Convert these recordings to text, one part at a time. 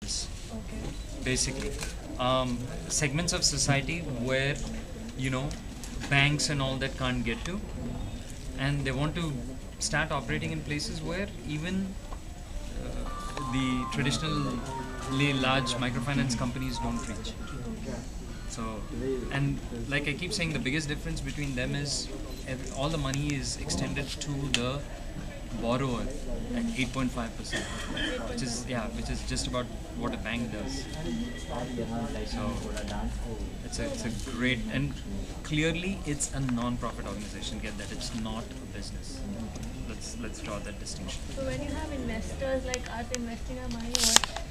Okay. basically. Segments of society where, you know, banks and all that can't get to, and they want to start operating in places where even the traditionally large microfinance companies don't reach. So, and like I keep saying, the biggest difference between them is all the money is extended to the borrower at 8.5%, which is just about what a bank does. So it's a great, and clearly it's a non-profit organization. Get that? It's not a business. Let's draw that distinction. So when you have investors like us investing our money,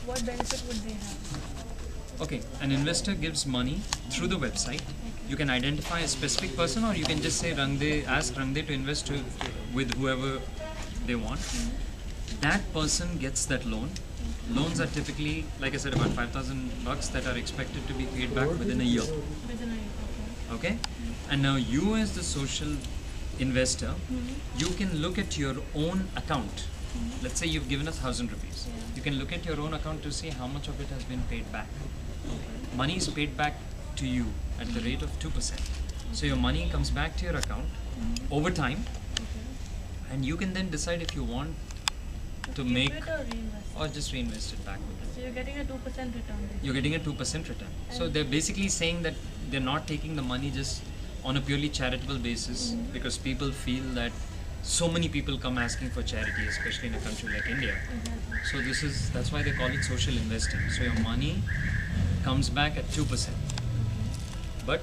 what benefit would they have? Okay, an investor gives money through the website. You can identify a specific person, or you can just say ask Rangde to invest with whoever they want. That person gets that loan. Loans are typically, like I said, about $5,000 that are expected to be paid back within a year. Within a year, Okay, and now you as the social investor, you can look at your own account. Let's say you've given 1,000 rupees. You can look at your own account to see how much of it has been paid back. Money is paid back to you at the rate of 2%. So your money comes back to your account over time, and you can then decide if you want to Keep make it or reinvest? or just reinvest it back with it. So you're getting a 2% return. You're getting a 2% return. So they're basically saying that they're not taking the money just on a purely charitable basis, because people feel that so many people come asking for charity, especially in a country like India. So that's why they call it social investing. So your money comes back at 2%. But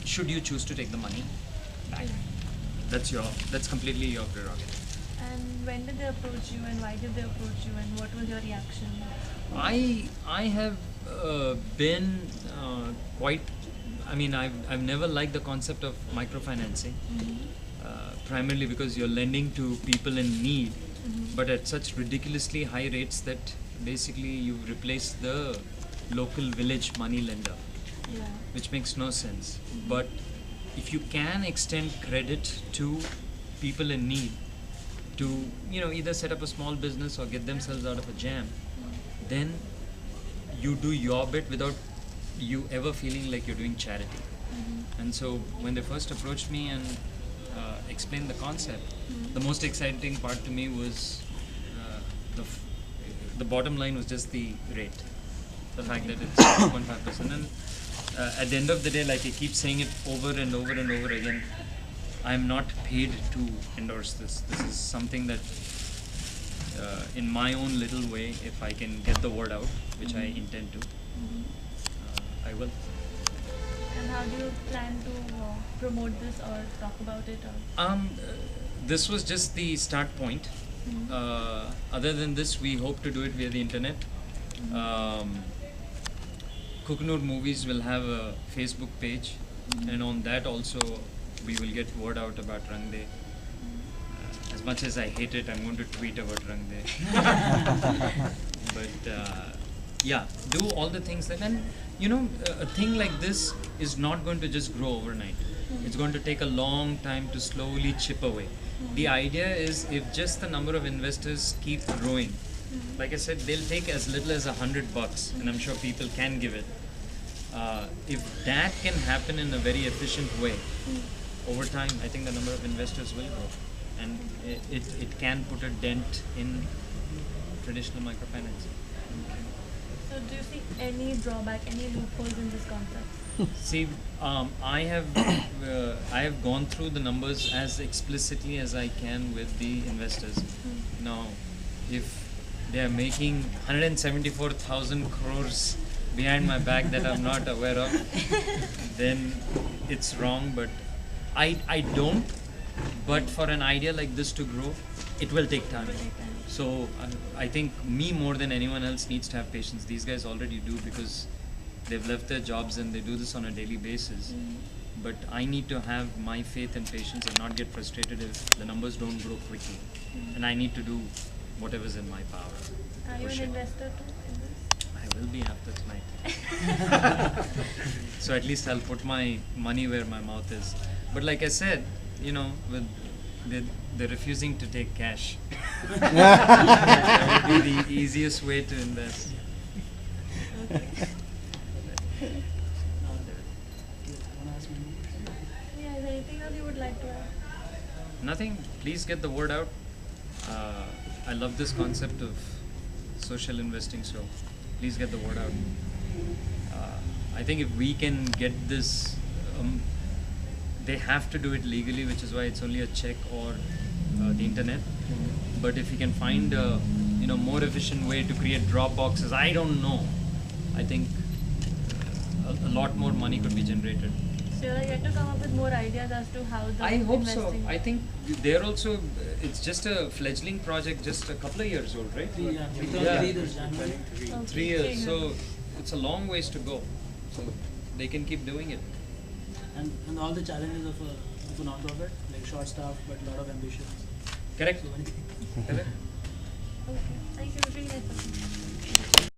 should you choose to take the money back, that's completely your prerogative. And when did they approach you, and why did they approach you, and what was your reaction? I have been quite. I mean, I've never liked the concept of microfinancing, primarily because you're lending to people in need, but at such ridiculously high rates that basically you've replaced the local village money lender, Yeah. which makes no sense. But if you can extend credit to people in need to, either set up a small business or get themselves out of a jam, then you do your bit without you ever feeling like you're doing charity. And so when they first approached me and explained the concept, the most exciting part to me was the bottom line was just the rate, the fact that it's 2.5%. And at the end of the day, like I keep saying it over and over and over again, I'm not paid to endorse this. This is something that, in my own little way, if I can get the word out, which I intend to, I will. And how do you plan to promote this or talk about it? Or This was just the start point. Other than this, we hope to do it via the internet. Kukunur Movies will have a Facebook page, and on that also we will get word out about Rangde. As much as I hate it, I'm going to tweet about Rangde. But yeah, do all the things that, and a thing like this is not going to just grow overnight. It's going to take a long time to slowly chip away. The idea is, if just the number of investors keep growing, like I said, they'll take as little as $100, and I'm sure people can give it. If that can happen in a very efficient way, over time, I think the number of investors will grow, and it can put a dent in traditional microfinance. so do you see any drawback, any loopholes in this concept? See, I have gone through the numbers as explicitly as I can with the investors. Now, if they are making 174,000 crores behind my back that I'm not aware of, then it's wrong. But I don't. But for an idea like this to grow, it will take time. So I think me more than anyone else needs to have patience. These guys already do, because they've left their jobs and they do this on a daily basis. But I need to have my faith and patience and not get frustrated if the numbers don't grow quickly. And I need to do whatever's in my power. Are you Push an it. investor too in this? I will be after tonight. So at least I'll put my money where my mouth is. But like I said, with they're refusing to take cash. That would be the easiest way to invest. Yeah, is there anything else you would like to add? Nothing. Please get the word out. I love this concept of social investing, so please get the word out. I think if we can get this, they have to do it legally, which is why it's only a check or the internet. But if we can find a more efficient way to create drop boxes, I don't know. I think a lot more money could be generated. So you're yet to come up with more ideas as to how the I hope so. investing. I think they're also. It's just a fledgling project, just a couple of years old, right? Yeah. 3 years. So it's a long ways to go. So they can keep doing it. And all the challenges of a non-profit, like short staff but a lot of ambitions. Correct. So many things. Correct. Okay. Thank you. It was really nice talking to you.